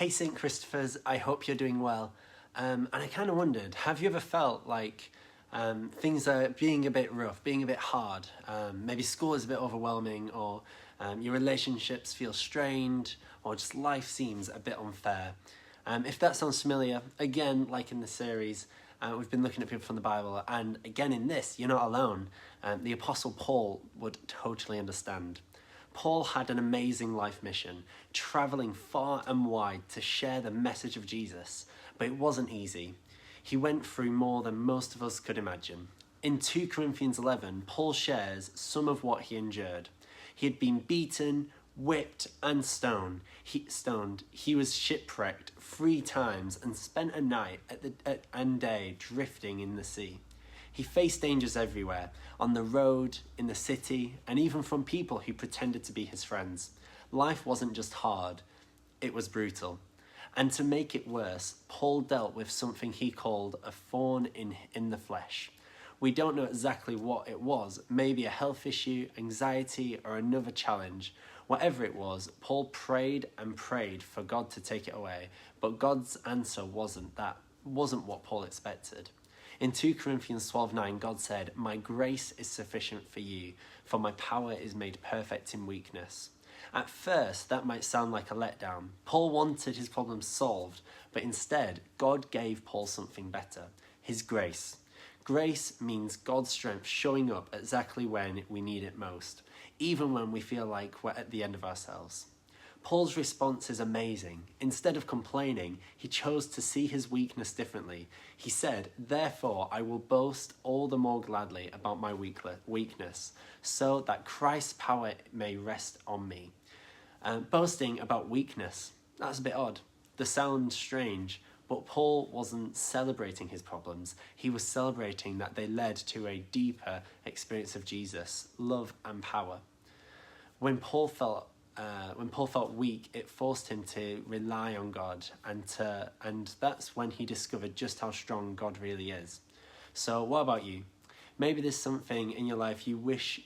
Hey St. Christopher's, I hope you're doing well. And I kind of wondered, have you ever felt like things are being a bit rough, being a bit hard? Maybe school is a bit overwhelming, or your relationships feel strained, or just life seems a bit unfair. If that sounds familiar, again, like in the series, we've been looking at people from the Bible, and again in this, you're not alone. The Apostle Paul would totally understand. Paul had an amazing life mission, travelling far and wide to share the message of Jesus, but it wasn't easy. He went through more than most of us could imagine. In 2 Corinthians 11, Paul shares some of what he endured. He had been beaten, whipped and stoned. He was shipwrecked 3 times and spent a night and day drifting in the sea. He faced dangers everywhere, on the road, in the city, and even from people who pretended to be his friends. Life wasn't just hard, it was brutal. And to make it worse, Paul dealt with something he called a thorn in the flesh. We don't know exactly what it was, maybe a health issue, anxiety, or another challenge. Whatever it was, Paul prayed and prayed for God to take it away, but God's answer wasn't what Paul expected. In 2 Corinthians 12:9, God said, "My grace is sufficient for you, for my power is made perfect in weakness." At first, that might sound like a letdown. Paul wanted his problems solved, but instead, God gave Paul something better, his grace. Grace means God's strength showing up exactly when we need it most, even when we feel like we're at the end of ourselves. Paul's response is amazing. Instead of complaining, he chose to see his weakness differently. He said, "Therefore I will boast all the more gladly about my weakness, so that Christ's power may rest on me." Boasting about weakness, that's a bit odd. The sound strange, but Paul wasn't celebrating his problems. He was celebrating that they led to a deeper experience of Jesus, love and power. When Paul felt weak, it forced him to rely on God, and that's when he discovered just how strong God really is. So what about you? Maybe there's something in your life you wish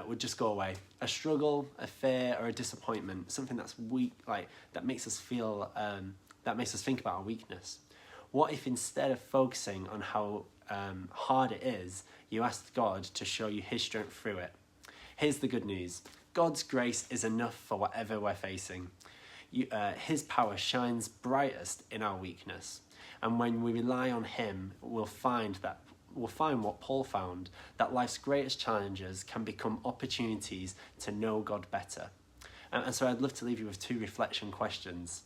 would just go away. A struggle, a fear, or a disappointment. Something that's weak, like that makes us feel, that makes us think about our weakness. What if instead of focusing on how hard it is, you asked God to show you his strength through it? Here's the good news. God's grace is enough for whatever we're facing. His power shines brightest in our weakness. And when we rely on him, we'll find what Paul found, that life's greatest challenges can become opportunities to know God better. And so I'd love to leave you with 2 reflection questions.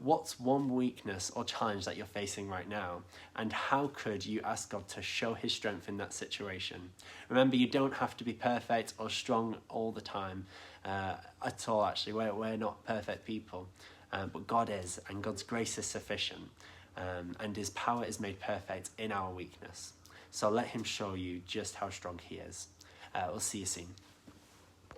What's one weakness or challenge that you're facing right now? And how could you ask God to show his strength in that situation? Remember, you don't have to be perfect or strong all the time at all, actually. We're not perfect people, but God is, and God's grace is sufficient, and his power is made perfect in our weakness. So let him show you just how strong he is. We'll see you soon.